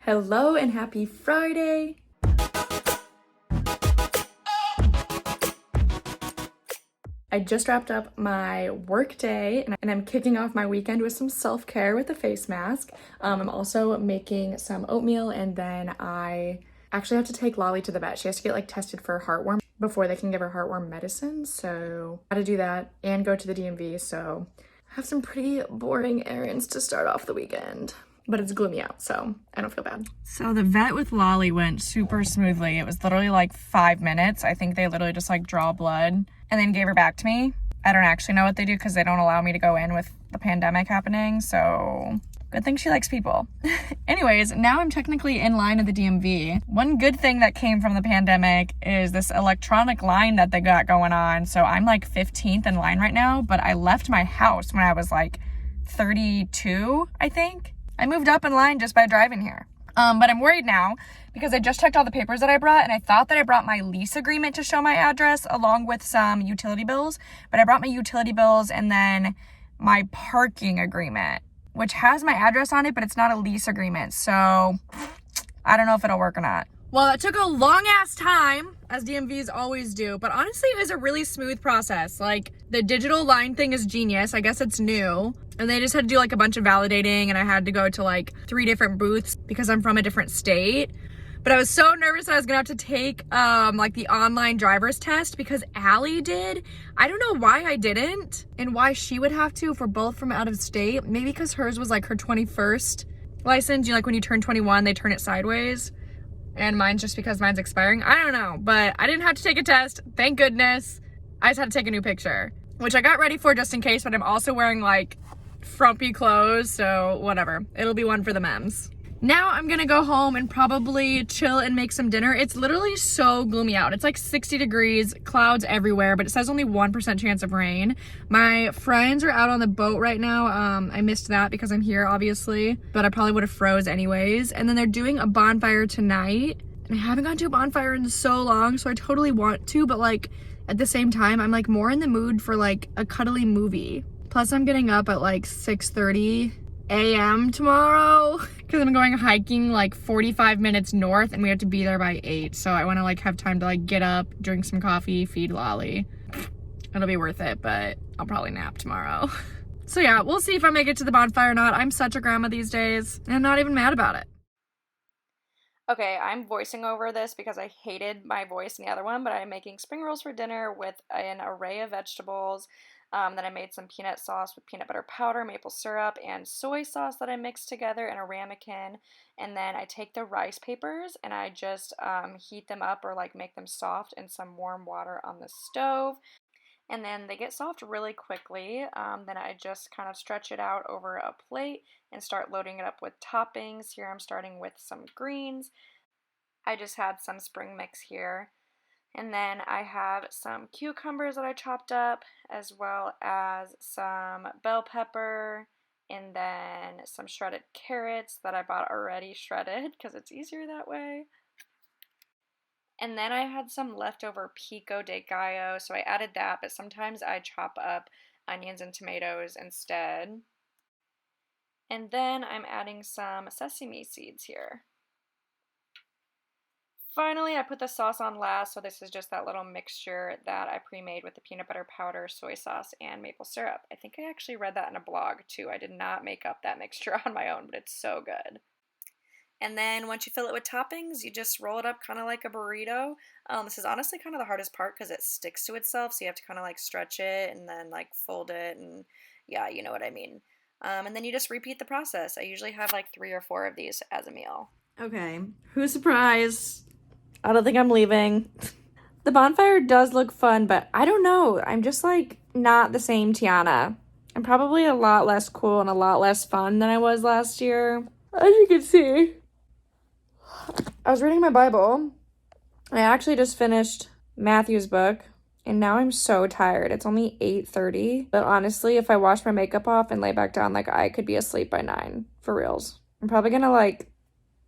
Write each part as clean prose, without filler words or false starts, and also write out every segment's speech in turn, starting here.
Hello and happy Friday. I just wrapped up my work day and I'm kicking off my weekend with some self-care with a face mask. I'm also making some oatmeal, and then I actually have to take Lolly to the vet. She has to get like tested for heartworm before they can give her heartworm medicine. So I got to do that and go to the DMV. So I have some pretty boring errands to start off the weekend. But it's gloomy out, so I don't feel bad. So the vet with Lolly went super smoothly. It was literally like 5 minutes. I think they literally just like draw blood and then gave her back to me. I don't actually know what they do because they don't allow me to go in with the pandemic happening. So good thing she likes people. Anyways, now I'm technically in line at the DMV. One good thing that came from the pandemic is this electronic line that they got going on. So I'm like 15th in line right now, but I left my house when I was like 32, I think. I moved up in line just by driving here. But I'm worried now because I just checked all the papers that I brought, and I thought that I brought my lease agreement to show my address along with some utility bills, but I brought my utility bills and then my parking agreement, which has my address on it, but it's not a lease agreement. So I don't know if it'll work or not. Well, it took a long ass time, as DMVs always do, but honestly, it was a really smooth process. Like, the digital line thing is genius. I guess it's new. And they just had to do like a bunch of validating, and I had to go to like 3 different booths because I'm from a different state. But I was so nervous that I was gonna have to take like the online driver's test because Allie did. I don't know why I didn't and why she would have to if we're both from out of state. Maybe because hers was like her 21st license. You know, like when you turn 21, they turn it sideways. And mine's just because mine's expiring. I don't know, but I didn't have to take a test. Thank goodness. I just had to take a new picture, which I got ready for just in case, but I'm also wearing like frumpy clothes, so whatever. It'll be one for the memes. Now I'm gonna go home and probably chill and make some dinner. It's literally so gloomy out. It's like 60 degrees, clouds everywhere, but it says only 1% chance of rain. My friends are out on the boat right now. I missed that because I'm here, obviously, but I probably would have froze anyways. And then they're doing a bonfire tonight, and I haven't gone to a bonfire in so long, so I totally want to, but like at the same time, I'm like more in the mood for like a cuddly movie. Plus, I'm getting up at like 6:30 a.m. tomorrow because I'm going hiking like 45 minutes north, and we have to be there by 8. So I want to like have time to like get up, drink some coffee, feed Lolly. It'll be worth it, but I'll probably nap tomorrow. So yeah, we'll see if I make it to the bonfire or not. I'm such a grandma these days, and I'm not even mad about it. Okay, I'm voicing over this because I hated my voice in the other one, but I'm making spring rolls for dinner with an array of vegetables. Then I made some peanut sauce with peanut butter powder, maple syrup, and soy sauce that I mixed together in a ramekin. And then I take the rice papers and I just heat them up or like make them soft in some warm water on the stove. And then they get soft really quickly. Then I just kind of stretch it out over a plate and start loading it up with toppings. Here I'm starting with some greens. I just had some spring mix here. And then I have some cucumbers that I chopped up, as well as some bell pepper, and then some shredded carrots that I bought already shredded because it's easier that way. And then I had some leftover pico de gallo, so I added that, but sometimes I chop up onions and tomatoes instead. And then I'm adding some sesame seeds here. Finally, I put the sauce on last, so this is just that little mixture that I pre-made with the peanut butter powder, soy sauce, and maple syrup. I think I actually read that in a blog too. I did not make up that mixture on my own, but it's so good. And then once you fill it with toppings, you just roll it up kind of like a burrito. This is honestly kind of the hardest part because it sticks to itself, so you have to kind of like stretch it and then like fold it, and yeah, you know what I mean. And then you just repeat the process. I usually have like 3 or 4 of these as a meal. Okay, who's surprised? I don't think I'm leaving. The bonfire does look fun, but I don't know. I'm just like not the same Tiana. I'm probably a lot less cool and a lot less fun than I was last year. As you can see, I was reading my Bible. I actually just finished Matthew's book, and now I'm so tired. It's only 8:30, but honestly, if I wash my makeup off and lay back down, like I could be asleep by 9, for reals. I'm probably gonna like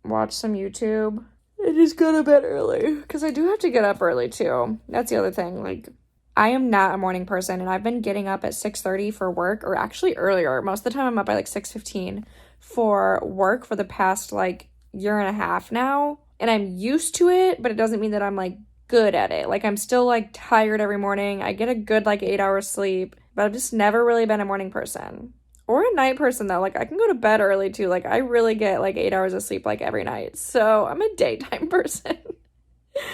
watch some YouTube. I just go to bed early because I do have to get up early too. That's the other thing. Like, I am not a morning person, and I've been getting up at 6:30 for work, or actually earlier. Most of the time I'm up by like 6:15 for work for the past like year and a half now, and I'm used to it, but it doesn't mean that I'm like good at it. Like I'm still like tired every morning. I get a good like 8 hours sleep, but I've just never really been a morning person. Or a night person though. Like I can go to bed early too. Like I really get like 8 hours of sleep like every night. So I'm a daytime person.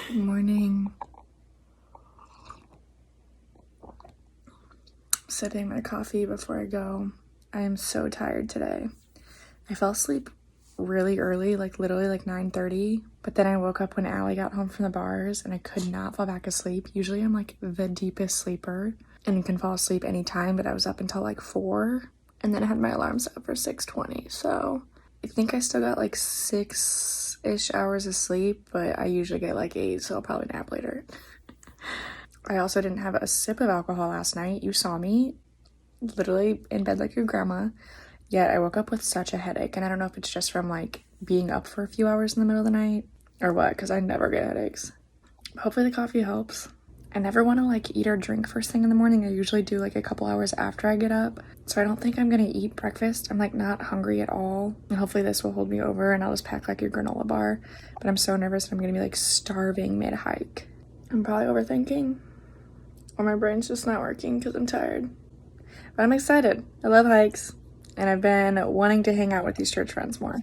Good morning. Sipping my coffee before I go. I am so tired today. I fell asleep really early, like literally like 9:30, but then I woke up when Allie got home from the bars and I could not fall back asleep. Usually I'm like the deepest sleeper and can fall asleep anytime, but I was up until like 4 and then I had my alarm set for 6:20. So I think I still got like 6-ish hours of sleep, but I usually get like 8, so I'll probably nap later. I also didn't have a sip of alcohol last night. You saw me literally in bed like your grandma. Yet I woke up with such a headache, and I don't know if it's just from like being up for a few hours in the middle of the night or what, because I never get headaches. Hopefully the coffee helps. I never want to like eat or drink first thing in the morning. I usually do like a couple hours after I get up. So I don't think I'm gonna eat breakfast. I'm like not hungry at all. And hopefully this will hold me over and I'll just pack like a granola bar. But I'm so nervous that I'm gonna be like starving mid-hike. I'm probably overthinking. Or my brain's just not working because I'm tired. But I'm excited. I love hikes. And I've been wanting to hang out with these church friends more.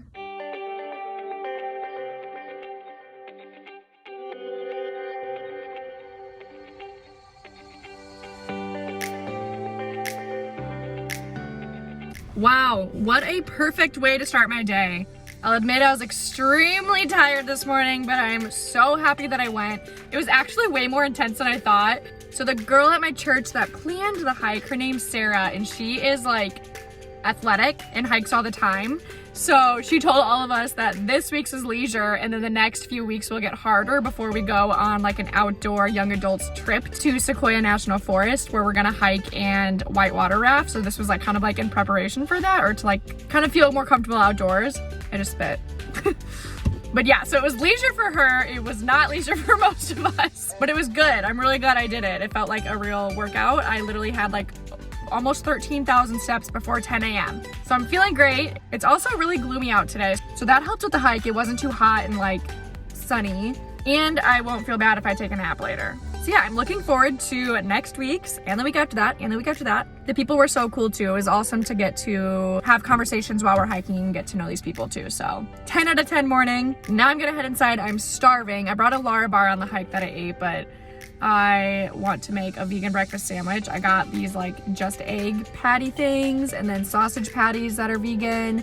Wow, what a perfect way to start my day. I'll admit I was extremely tired this morning, but I'm so happy that I went. It was actually way more intense than I thought. So the girl at my church that planned the hike, her name's Sarah, and she is like athletic and hikes all the time. So she told all of us that this week's is leisure and then the next few weeks will get harder before we go on like an outdoor young adults trip to Sequoia National Forest where we're gonna hike and whitewater raft. So this was like kind of like in preparation for that, or to like kind of feel more comfortable outdoors. I just spit. But yeah, so it was leisure for her. It was not leisure for most of us, but it was good. I'm really glad I did it. It felt like a real workout. I literally had like almost 13,000 steps before 10 a.m. So I'm feeling great. It's also really gloomy out today, so that helped with the hike. It wasn't too hot and like sunny, and I won't feel bad if I take a nap later. So yeah, I'm looking forward to next week's and the week after that and the week after that. The people were so cool too. It was awesome to get to have conversations while we're hiking and get to know these people too. So 10 out of 10 morning. Now I'm gonna head inside. I'm starving. I brought a Lara bar on the hike that I ate, but I want to make a vegan breakfast sandwich. I got these like just egg patty things and then sausage patties that are vegan.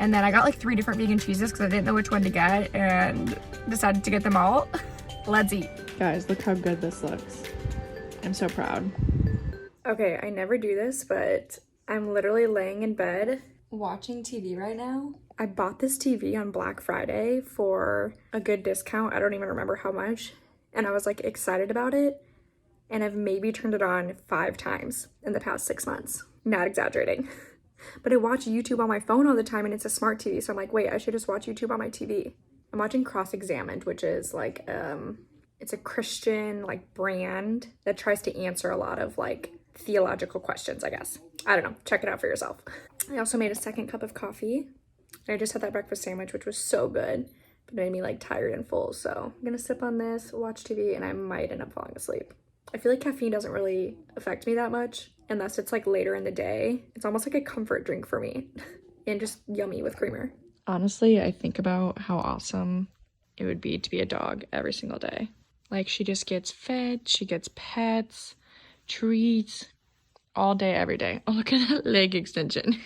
And then I got like 3 different vegan cheeses because I didn't know which one to get and decided to get them all. Let's eat. Guys, look how good this looks. I'm so proud. Okay, I never do this, but I'm literally laying in bed watching TV right now. I bought this TV on Black Friday for a good discount. I don't even remember how much. And I was like excited about it, and I've maybe turned it on 5 times in the past 6 months. Not exaggerating. But I watch YouTube on my phone all the time, and it's a smart TV, so I'm like, wait, I should just watch YouTube on my TV. I'm watching Cross Examined, which is like it's a Christian like brand that tries to answer a lot of like theological questions, I guess. I don't know, check it out for yourself. I also made a second cup of coffee. I just had that breakfast sandwich, which was so good. It made me like tired and full, so I'm gonna sip on this, watch TV, and I might end up falling asleep. I feel like caffeine doesn't really affect me that much unless it's like later in the day. It's almost like a comfort drink for me and just yummy with creamer. Honestly, I think about how awesome it would be to be a dog every single day. Like she just gets fed, she gets pets, treats all day, every day. Oh, look at that leg extension.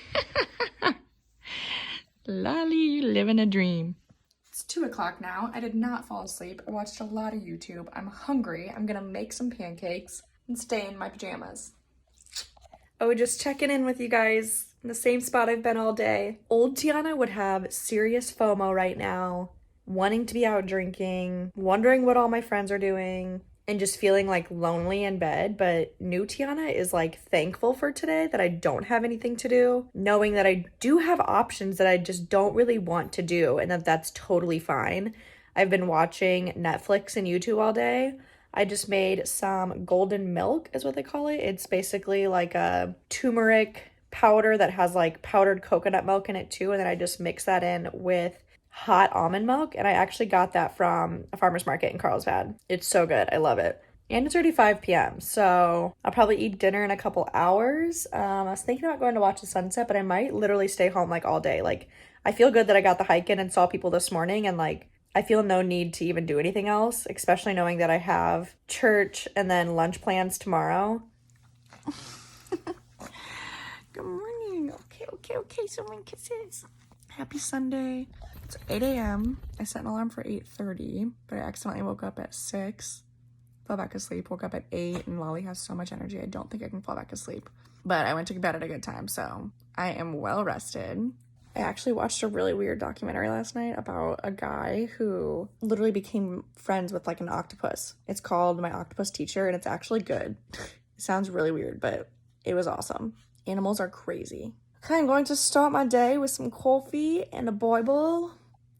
Lolly, you living a dream. It's 2 o'clock now. I did not fall asleep. I watched a lot of YouTube. I'm hungry. I'm gonna make some pancakes and stay in my pajamas. Oh, just checking in with you guys in the same spot I've been all day. Old Tiana would have serious FOMO right now, wanting to be out drinking, wondering what all my friends are doing, and just feeling like lonely in bed. But new Tiana is like thankful for today that I don't have anything to do, knowing that I do have options that I just don't really want to do, and that that's totally fine. I've been watching Netflix and YouTube all day. I just made some golden milk is what they call it. It's basically like a turmeric powder that has like powdered coconut milk in it too, and then I just mix that in with hot almond milk, and I actually got that from a farmer's market in Carlsbad. It's so good. I love it. And it's already 5 p.m., so I'll probably eat dinner in a couple hours. I was thinking about going to watch the sunset, but I might literally stay home like all day. Like, I feel good that I got the hike in and saw people this morning, and like, I feel no need to even do anything else, especially knowing that I have church and then lunch plans tomorrow. Good morning. Okay. So many kisses. Happy Sunday. It's 8 a.m. I set an alarm for 8:30, but I accidentally woke up at 6. Fell back asleep, woke up at 8, and Lolly has so much energy, I don't think I can fall back asleep. But I went to bed at a good time, so I am well rested. I actually watched a really weird documentary last night about a guy who literally became friends with like an octopus. It's called My Octopus Teacher, and it's actually good. It sounds really weird, but it was awesome. Animals are crazy. Okay, I'm going to start my day with some coffee and a Bible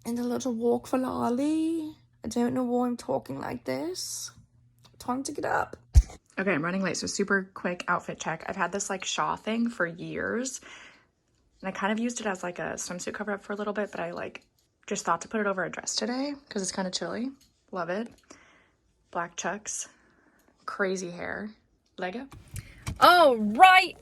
and a little walk for Lolly. I don't know why I'm talking like this. Time to get up. Okay, I'm running late, so super quick outfit check. I've had this like Shaw thing for years, and I kind of used it as like a swimsuit cover up for a little bit, but I like just thought to put it over a dress today because it's kind of chilly. Love it. Black chucks, crazy hair. Lego. Oh, right.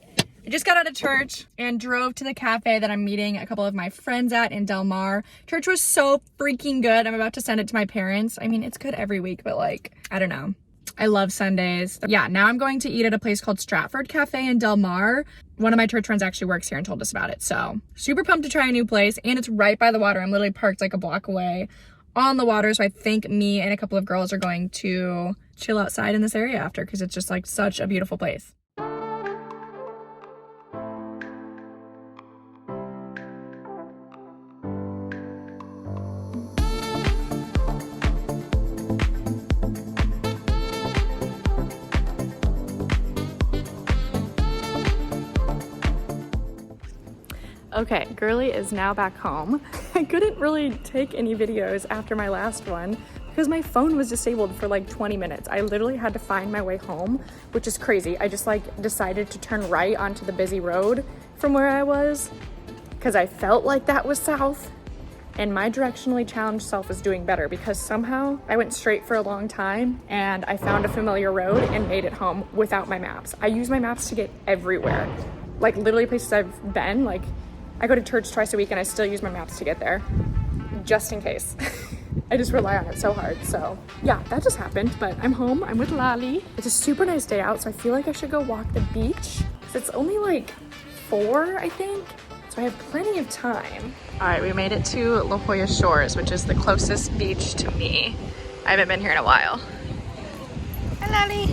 I just got out of church and drove to the cafe that I'm meeting a couple of my friends at in Del Mar. Church was so freaking good. I'm about to send it to my parents. I mean, it's good every week, but like, I don't know. I love Sundays. Yeah, now I'm going to eat at a place called Stratford Cafe in Del Mar. One of my church friends actually works here and told us about it. So super pumped to try a new place, and it's right by the water. I'm literally parked like a block away on the water. So I think me and a couple of girls are going to chill outside in this area after, because it's just like such a beautiful place. Okay, Girly is now back home. I couldn't really take any videos after my last one because my phone was disabled for like 20 minutes. I literally had to find my way home, which is crazy. I just like decided to turn right onto the busy road from where I was because I felt like that was south, and my directionally challenged self was doing better because somehow I went straight for a long time and I found a familiar road and made it home without my maps. I use my maps to get everywhere. Like literally places I've been, like I go to church twice a week and I still use my maps to get there, just in case. I just rely on it so hard. So yeah, that just happened, but I'm home, I'm with Lolly. It's a super nice day out, so I feel like I should go walk the beach. It's only like 4, I think, so I have plenty of time. All right, we made it to La Jolla Shores, which is the closest beach to me. I haven't been here in a while. Hi, Lolly.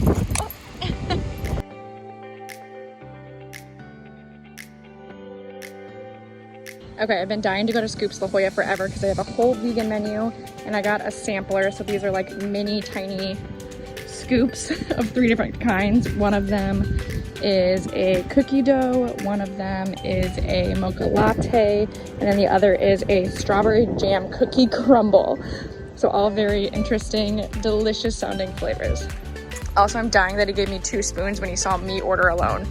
Okay, I've been dying to go to Scoops La Jolla forever because they have a whole vegan menu, and I got a sampler. So these are like mini tiny scoops of 3 different kinds. One of them is a cookie dough, one of them is a mocha latte, and then the other is a strawberry jam cookie crumble. So all very interesting, delicious sounding flavors. Also, I'm dying that he gave me 2 spoons when he saw me order alone.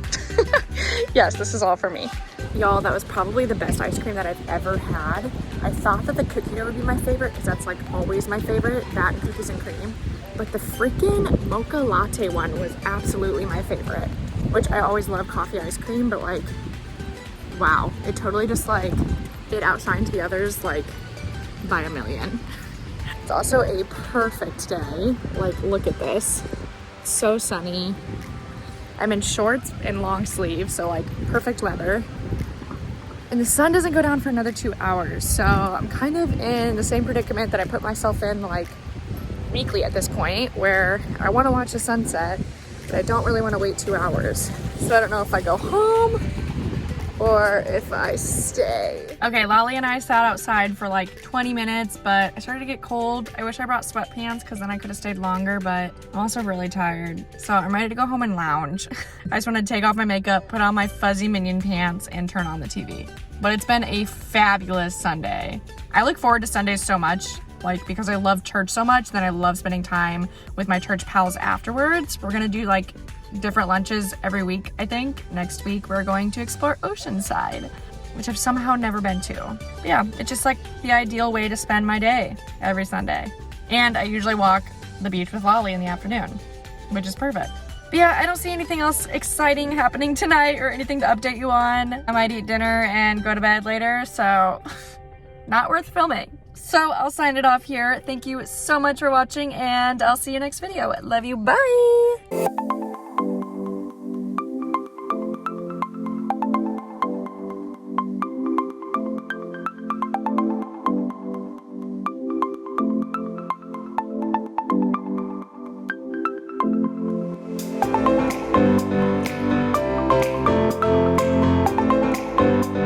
Yes, this is all for me. Y'all, that was probably the best ice cream that I've ever had. I thought that the cookie dough would be my favorite because that's like always my favorite, that and cookies and cream. But the freaking mocha latte one was absolutely my favorite, which I always love coffee ice cream, but like, wow, it totally just like, it outshined the others like by a million. It's also a perfect day. Like, look at this. It's so sunny. I'm in shorts and long sleeves, so like perfect weather. And the sun doesn't go down for another 2 hours, so I'm kind of in the same predicament that I put myself in like weekly at this point, where I want to watch the sunset, but I don't really want to wait 2 hours. So I don't know if I go home or if I stay. Okay, Lolly and I sat outside for like 20 minutes, but I started to get cold. I wish I brought sweatpants because then I could have stayed longer, but I'm also really tired. So I'm ready to go home and lounge. I just want to take off my makeup, put on my fuzzy Minion pants, and turn on the TV. But it's been a fabulous Sunday. I look forward to Sundays so much, like because I love church so much, then I love spending time with my church pals afterwards. We're gonna do like different lunches every week, I think. Next week, we're going to explore Oceanside. which I've somehow never been to. But yeah, it's just like the ideal way to spend my day every Sunday. And I usually walk the beach with Lolly in the afternoon, which is perfect. But yeah, I don't see anything else exciting happening tonight or anything to update you on. I might eat dinner and go to bed later, so not worth filming. So I'll sign it off here. Thank you so much for watching, and I'll see you next video. Love you, bye!